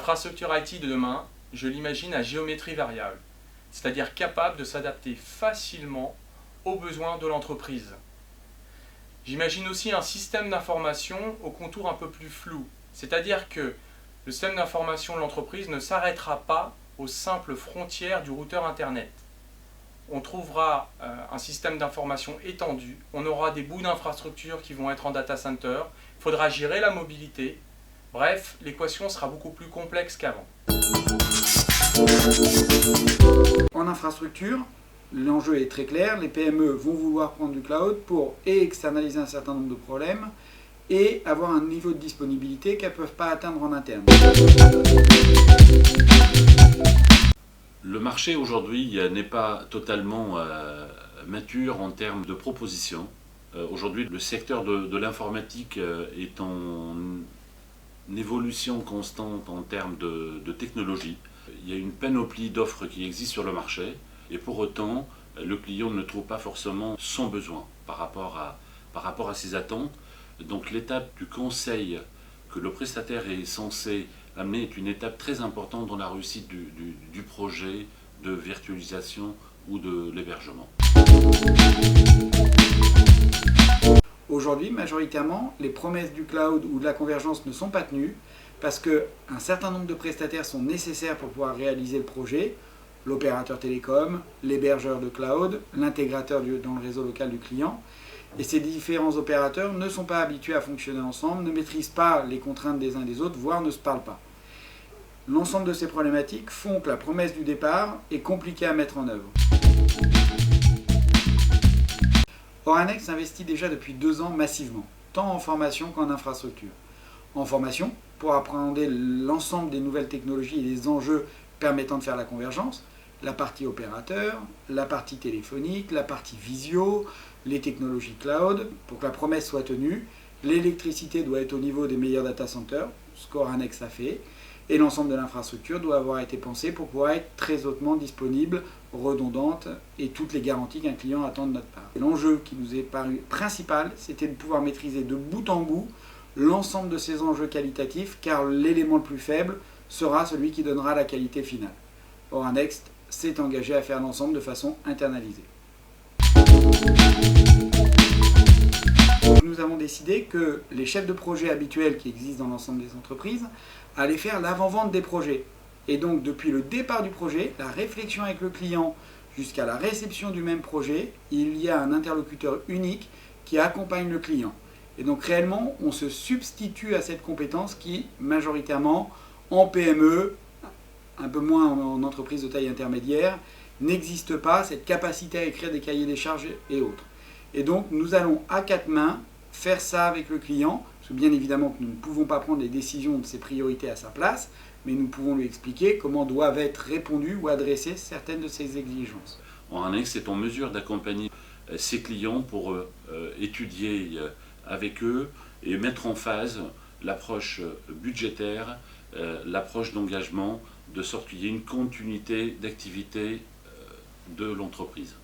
L'infrastructure IT de demain, je l'imagine à géométrie variable, c'est-à-dire capable de s'adapter facilement aux besoins de l'entreprise. J'imagine aussi un système d'information au contour un peu plus flou, c'est-à-dire que le système d'information de l'entreprise ne s'arrêtera pas aux simples frontières du routeur Internet. On trouvera un système d'information étendu, on aura des bouts d'infrastructure qui vont être en data center, il faudra gérer la mobilité. Bref, l'équation sera beaucoup plus complexe qu'avant. En infrastructure, l'enjeu est très clair, les PME vont vouloir prendre du cloud pour externaliser un certain nombre de problèmes et avoir un niveau de disponibilité qu'elles ne peuvent pas atteindre en interne. Le marché aujourd'hui n'est pas totalement mature en termes de propositions. Aujourd'hui, le secteur de l'informatique est en évolution constante en termes de technologie. Il y a une panoplie d'offres qui existent sur le marché et pour autant, le client ne trouve pas forcément son besoin par rapport à ses attentes. Donc l'étape du conseil que le prestataire est censé amener est une étape très importante dans la réussite du projet de virtualisation ou de l'hébergement. Aujourd'hui, majoritairement, les promesses du cloud ou de la convergence ne sont pas tenues parce qu'un certain nombre de prestataires sont nécessaires pour pouvoir réaliser le projet. L'opérateur télécom, l'hébergeur de cloud, l'intégrateur dans le réseau local du client. Et ces différents opérateurs ne sont pas habitués à fonctionner ensemble, ne maîtrisent pas les contraintes des uns des autres, voire ne se parlent pas. L'ensemble de ces problématiques font que la promesse du départ est compliquée à mettre en œuvre. Oranex investit déjà depuis 2 ans massivement, tant en formation qu'en infrastructure. En formation, pour appréhender l'ensemble des nouvelles technologies et des enjeux permettant de faire la convergence, la partie opérateur, la partie téléphonique, la partie visio, les technologies cloud. Pour que la promesse soit tenue, l'électricité doit être au niveau des meilleurs data centers, ce qu'Oranex a fait, et l'ensemble de l'infrastructure doit avoir été pensé pour pouvoir être très hautement disponible, redondante et toutes les garanties qu'un client attend de notre part. L'enjeu qui nous est paru principal, c'était de pouvoir maîtriser de bout en bout l'ensemble de ces enjeux qualitatifs, car l'élément le plus faible sera celui qui donnera la qualité finale. Oranex s'est engagé à faire l'ensemble de façon internalisée. Nous avons décidé que les chefs de projet habituels qui existent dans l'ensemble des entreprises allaient faire l'avant-vente des projets. Et donc depuis le départ du projet, la réflexion avec le client jusqu'à la réception du même projet, il y a un interlocuteur unique qui accompagne le client. Et donc réellement, on se substitue à cette compétence qui, majoritairement, en PME, un peu moins en entreprise de taille intermédiaire, n'existe pas, cette capacité à écrire des cahiers des charges et autres. Et donc nous allons à 4 mains faire ça avec le client, parce que bien évidemment que nous ne pouvons pas prendre les décisions de ses priorités à sa place, mais nous pouvons lui expliquer comment doivent être répondues ou adressées certaines de ses exigences. Oranex est en mesure d'accompagner ses clients pour étudier avec eux et mettre en phase l'approche budgétaire, l'approche d'engagement, de sorte qu'il y ait une continuité d'activité de l'entreprise.